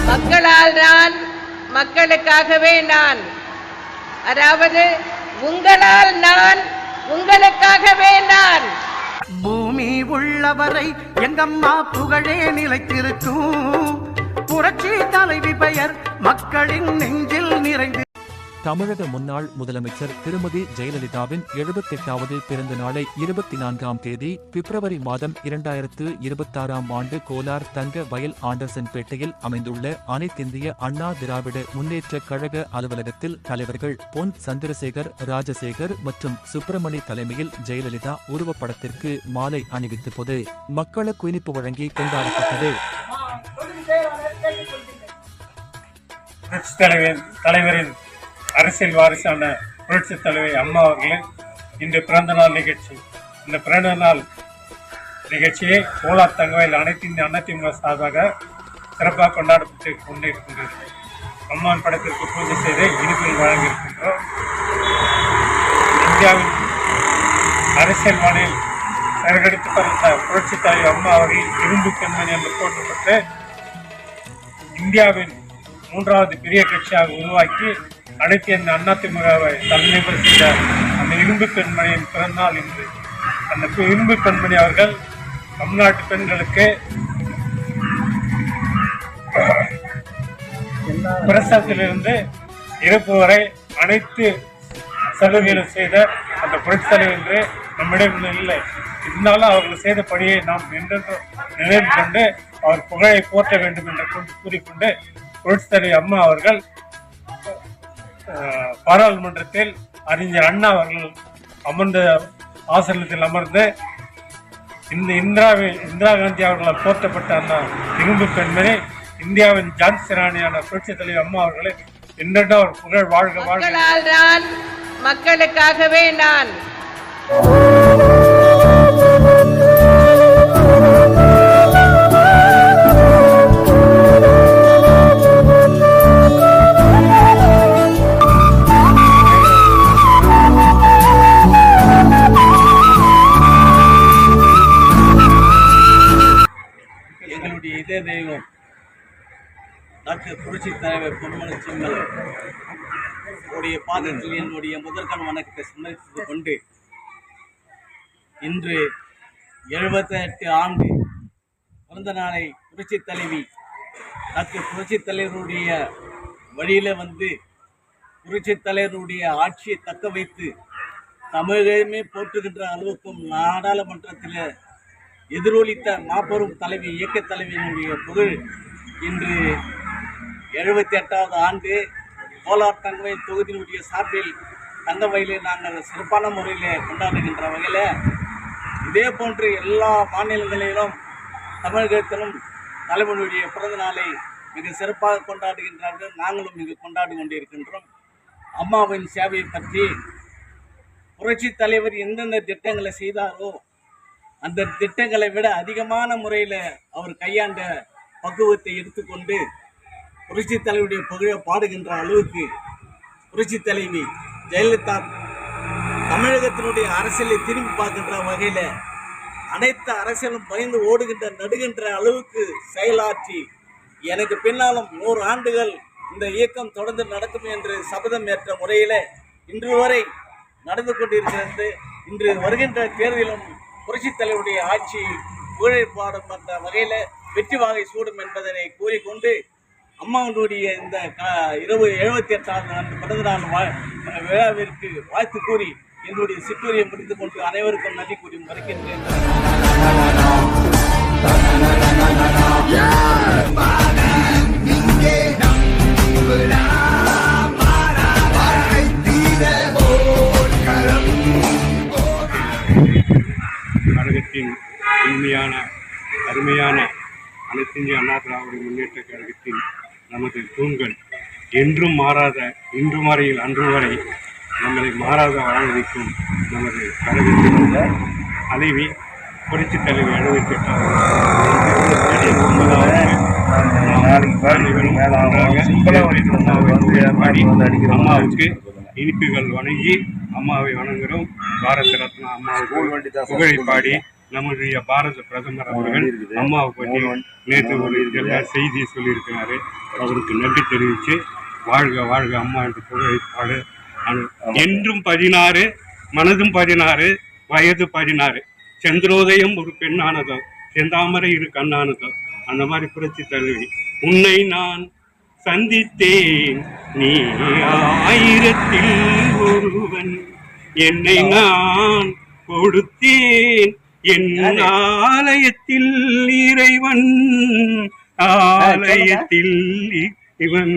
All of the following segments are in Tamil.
மக்களால் நான், மக்களுக்காகவே நான். அதாவது உங்களால் நான், உங்களுக்காகவே நான். பூமி உள்ளவரை எங்கம்மா புகழே நிலைத்திருக்கும். புரட்சி தலைவி பெயர் மக்களின் நெஞ்சில் நிறைந்து. தமிழக முன்னாள் முதலமைச்சர் திருமதி ஜெயலலிதாவின் 78வது பிறந்த நாளை 24ஆம் தேதி பிப்ரவரி மாதம் 2026ஆம் ஆண்டு கோலார் தங்க வயல் ஆண்டர்சன்பேட்டையில் அமைந்துள்ள அனைத்திந்திய அண்ணா திராவிட முன்னேற்றக் கழக அலுவலகத்தில் தலைவர்கள் பொன் சந்திரசேகர், ராஜசேகர் மற்றும் சுப்பிரமணி தலைமையில் ஜெயலலிதா உருவப்படத்திற்கு மாலை அணிவித்து பொது மக்களுக்கு இனிப்பு வழங்கி கொண்டாடப்பட்டது. தலைவரின் அரசியல் வாரிசான புரட்சி தலைவி அம்மா அவர்களின் இன்று பிறந்தநாள் நிகழ்ச்சி. இந்த பிறந்த நாள் நிகழ்ச்சியை கோலார் தங்கவயல் அனைத்து இந்திய அதிமுக சார்பாக சிறப்பாக கொண்டாடப்பட்டு கொண்டிருக்கின்றது. அம்மான் படத்திற்கு பூஜை செய்து இனிப்பில் வழங்கியிருக்கின்றோம். இந்தியாவின் அரசியல் வானில் சிறகடித்து பறந்த புரட்சி தலைவி அம்மா அவர்களின் இரும்பு பெண்மணி என்று போற்றப்பட்டு இந்தியாவின் 3வது பெரிய கட்சியாக உருவாக்கி அனைத்து அதிமுகவை தலைமை செய்த அந்த இரும்பு பெண்மணியின் பிறந்தநாள் இன்று. அந்த இரும்பு பெண்மணி அவர்கள் தமிழ்நாட்டு பெண்களுக்கு பிரசவத்திலிருந்து இறப்பு வரை அனைத்து சலுகைகளும் செய்த அந்த புரட்சி தலைவர் என்று நம்மிடம் இல்லை. இருந்தாலும் அவர்கள் செய்த பணியை நாம் என்றென்றும் நினைவு கொண்டு அவர் புகழை போற்ற வேண்டும் என்று கூறிக்கொண்டு புரட்சி தலைவர் அம்மா அவர்கள் பாராளுமன்றத்தில் அறிஞர் அண்ணா அவர்கள் அமர்ந்த ஆசனத்தில் அமர்ந்து இந்த இந்திரா காந்தி அவர்களால் போற்றப்பட்ட அந்த இரும்பு பெண்மணி இந்தியாவின் ஜான்சி ராணியான புரட்சி தலைவர் அம்மா அவர்களை என்றென்றும் அவர் புகழ் வாழ்க வாழ்க. மக்களுக்காகவே நான். எங்களுடைய இதே தெய்வம் டாக்டர் புரட்சி தலைவர் பொன்மன செம்மல் உடைய பாதத்தில் என்னுடைய முதற்கண் வணக்கத்தை சமர்ப்பித்துக் கொண்டு இன்று 78 ஆண்டு பிறந்த நாளை புரட்சி தலைவி டாக்டர் புரட்சி தலைவருடைய வழியில் வந்து புரட்சி தலைவருடைய ஆட்சியை தக்க வைத்து தமிழகமே போற்றுகின்ற அளவுக்கும் நாடாளுமன்றத்தில் எதிரொலித்த மாபெரும் தலைவி இயக்க தலைவியினுடைய புகழ் இன்று 78வது ஆண்டு கோலார் தங்கவயல் தொகுதியினுடைய சார்பில் தங்கவயலை நாங்கள் சிறப்பான முறையில் கொண்டாடுகின்ற வகையில் இதே போன்று எல்லா மாநிலங்களிலும் தமிழகத்திலும் தலைவனுடைய பிறந்த நாளை மிக சிறப்பாக கொண்டாடுகின்றார்கள். நாங்களும் மிக கொண்டாடி கொண்டிருக்கின்றோம். அம்மாவின் சேவையை பற்றி புரட்சி தலைவர் எந்தெந்த திட்டங்களை செய்தாரோ அந்த திட்டங்களை விட அதிகமான முறையில் அவர் கையாண்ட பக்குவத்தை எடுத்துக்கொண்டு புரட்சி தலைவருடைய புகழை பாடுகின்ற அளவுக்கு புரட்சி தலைவி ஜெயலலிதா தமிழகத்தினுடைய அரசியலை திரும்பி பார்க்கின்ற வகையில் அனைத்து அரசியலும் பயந்து ஓடுகின்ற நடுகின்ற அளவுக்கு செயலாற்றி எனக்கு பின்னாலும் 100 ஆண்டுகள் இந்த இயக்கம் தொடர்ந்து நடக்கும் என்று சபதம் ஏற்ற முறையில் இன்று வரை நடந்து கொண்டிருக்கிறது. இன்று வருகின்ற தேர்தலிலும் புரட்சி தலைவருடைய ஆட்சி புகழப்பாடும் என்ற வகையில் வெற்றி வாகை சூடும் என்பதனை கூறிக்கொண்டு அம்மாவுடைய இந்த 78வது ஆண்டு பிறந்தநாள் விழாவிற்கு வாழ்த்து கூறி என்னுடைய சிற்றுரையை முடித்துக் கொண்டு அனைவருக்கும் நன்றி கூறி மறுக்கின்றேன். கழகத்தின் இனிமையான அருமையான அனைத்து இந்திய அண்ணா திராவிட முன்னேற்ற கழகத்தின் நமது தூண்கள் என்றும் மாறாத இன்று வரையில் அன்று வரை நம்மளை மாறாத வாழ வைக்கும் நமது கழகத்தில் உள்ள தலைவி புரட்சி தலைவி 78 அம்மாவுக்கு இனிப்புகள் வணங்கி அம்மாவை வணங்குகிறோம். பாரத ரத்னா அம்மாவுக்கு புகழை பாடி நம்முடைய பாரத பிரதமர் அவர்கள் அம்மாவை பற்றி நேற்று ஒரு செய்தி சொல்லியிருக்கிறாரு. அவருக்கு நன்றி தெரிவித்து வாழ்க வாழ்க அம்மா என்று புகழை பாடு. என்றும் 16, மனதும் 16, வயது 16. சந்திரோதயம் ஒரு பெண்ணானதோ, செந்தாமரை இரு கண்ணானதோ. அந்த மாதிரி புரட்சி தலைவி. உன்னை நான் சந்தித்தேன், நீ 1000ல் ஒருவன். என்னை நான் கொடுத்தேன், என் ஆலயத்தில் இறைவன், ஆலயத்தில் இவன்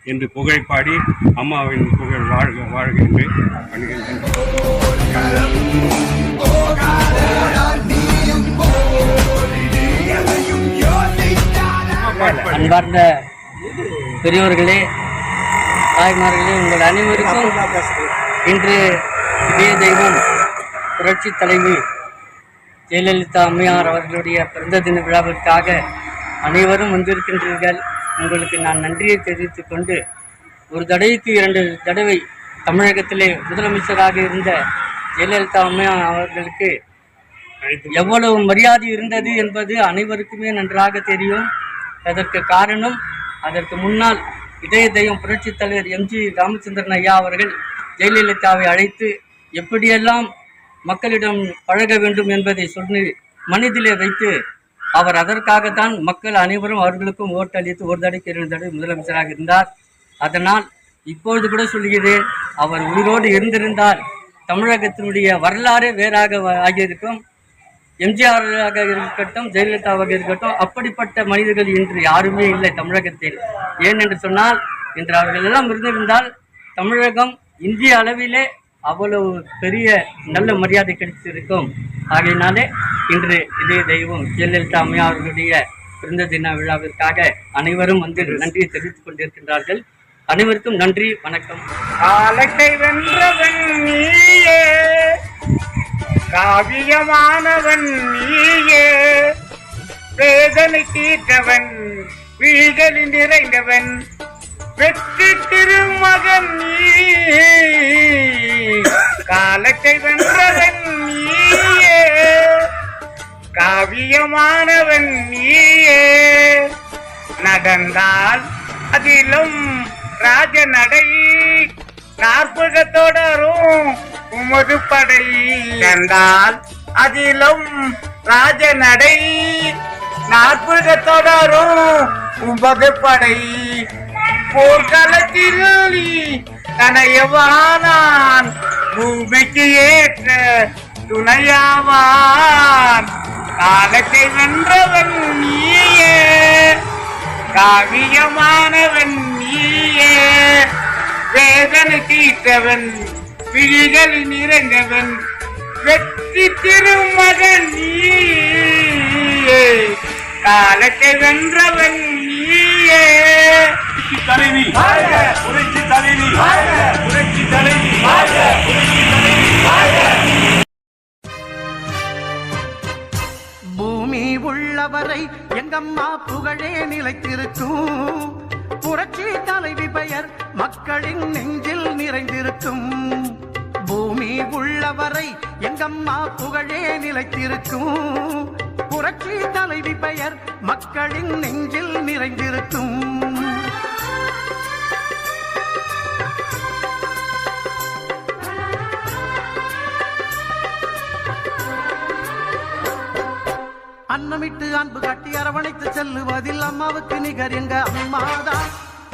என்று புகழ் பாடி அம்மாவின் புகழ் வாழ்க வாழ்க என்று பணிகின்றேன். அன்பார்ந்த பெரியோர்களே, தாய்மார்களே, உங்கள் அனைவருக்கும் இன்று இதய தெய்வம் புரட்சி தலைவி ஜெயலலிதா அம்மையார் அவர்களுடைய பிறந்த தின விழாவிற்காக அனைவரும் வந்திருக்கின்றீர்கள். உங்களுக்கு நான் நன்றியை தெரிவித்துக் கொண்டு, ஒரு தடவைக்கு 2 தடவை தமிழகத்திலே முதலமைச்சராக இருந்த ஜெயலலிதா அம்மையார் அவர்களுக்கு எவ்வளவு மரியாதை இருந்தது என்பது அனைவருக்குமே நன்றாக தெரியும். அதற்கு காரணம், அதற்கு முன்னால் இதய தெய்வம் புரட்சி தலைவர் எம்ஜி ராமச்சந்திரன் ஐயா அவர்கள் ஜெயலலிதாவை அழைத்து எப்படியெல்லாம் மக்களிடம் பழக வேண்டும் என்பதை சொல்லி மனதிலே வைத்து, அவர் அதற்காகத்தான் மக்கள் அனைவரும் அவர்களுக்கும் ஓட்டளித்து ஒரு தடவைக்கு 2 தடவை முதலமைச்சராக இருந்தார். அதனால் இப்பொழுது கூட சொல்கிறேன், அவர் உயிரோடு இருந்திருந்தால் தமிழகத்தினுடைய வரலாறு வேறாக ஆகியிருக்கும். எம்ஜிஆராக இருக்கட்டும், ஜெயலலிதாவாக இருக்கட்டும், அப்படிப்பட்ட மனிதர்கள் இன்று யாருமே இல்லை தமிழகத்தில். ஏன் என்று சொன்னால், இன்று அவர்கள் எல்லாம் இருந்திருந்தால் தமிழகம் இந்திய அளவிலே அவ்வளவு பெரிய நல்ல மரியாதை கிடைத்திருக்கும். ஆகையினாலே இன்று இதே தெய்வம் ஜெயலலிதா அம்மையார் அவர்களுடைய பிறந்த தின விழாவிற்காக அனைவரும் வந்து நன்றியை தெரிவித்துக் கொண்டிருக்கின்றார்கள். அனைவருக்கும் நன்றி, வணக்கம். காலத்தை வென்றவன் நீயே, காவியமானவன் நீயே, வேதனை தீர்த்தவன், வீழ்களில் நிறைந்தவன், வெற்றி திருமகன் நீயே. காலத்தை வென்றவன் நீயே, காவியமானவன் நீயே. நடந்தால் அதிலும் ராஜ நடை, நாற்பகத்தொடரும் உமது படை. நடந்தால் அதிலும் ராஜ நடை, நாற்பகத்தொடரும் உமது படை. போர்க்களத்தில் தனையவானான், பூமிக்கு ஏற்ற துணையாவான். காலத்தை வென்றவன் நீயே, காவியமானவன் நீயே, வேதனை தீர்த்தவன், விழிகளில் நிறைந்தவன், வெற்றி திருமகன் நீயே. காலத்தை வென்றவன் நீயே. தலைவி புரட்சி தலைவி, புரட்சி தலைவி, புரட்சி தலைவி. பூமி உள்ளவரை எங்கம்மா புகழே நிலைத்திருக்கும். புரட்சி தலைவி பெயர் மக்களின் நெஞ்சில் நிறைந்திருக்கும். பூமி உள்ளவரை எங்கம்மா புகழே நிலைத்திருக்கும். புரட்சி தலைவி பெயர் மக்களின் நெஞ்சில் நிறைந்திருக்கும். அன்னமிட்டு அன்பு காட்டி அரவணைத்து செல்லுவதில் அம்மாவுக்கு நிகர் எங்க அம்மாதான்.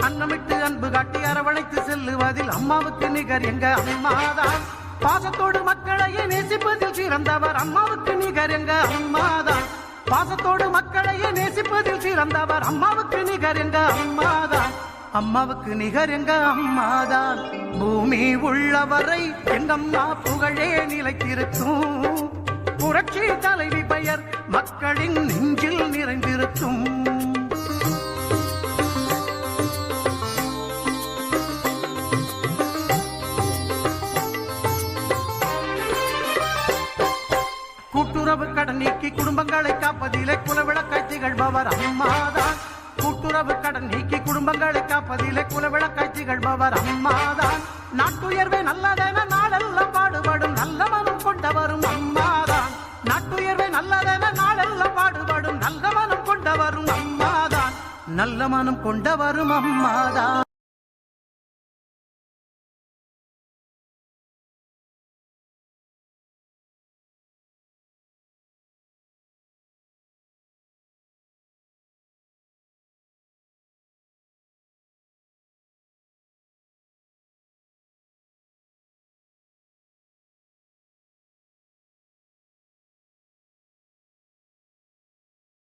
அன்னமிட்டு அன்பு காட்டி அரவணைத்து செல்லுவதில் அம்மாவுக்கு நிகர் எங்க அம்மாதான். பாசத்தோடு மக்களையே நேசிப்பதில் சிறந்தவர் அம்மாவுக்கு நிகர் எங்க அம்மாதான். பாசத்தோடு மக்களையே நேசிப்பதில் சிறந்தவர் அம்மாவுக்கு நிகர் எங்க அம்மாதான். அம்மாவுக்கு நிகர் எங்க அம்மாதான். பூமி உள்ளவரை எங்கம்மா புகழே நிலைத்திருக்கும். புரட்சி தலைவி பெயர் மக்களின் நெஞ்சில் நிறைந்திருக்கும். குடும்பங்களை காப்பதிலே குலவிளக்காய் திகழ்பவர் அம்மாதான். கூட்டுறவு கடன் நீக்கி குடும்பங்களை காப்பதிலே குலவிளக்காய் திகழ்பவர் அம்மாதான். நாட்டுயர்வே நல்லதென நாளெல்லாம் பாடுபடும் நல்ல மனம் கொண்டவரும் அம்மாதான். நாட்டுயர்வே நல்லதென நாளெல்லாம் பாடுபடும் நல்ல மனம் கொண்டவரும் அம்மாதான். நல்ல மனம் கொண்டவரும் அம்மாதான்.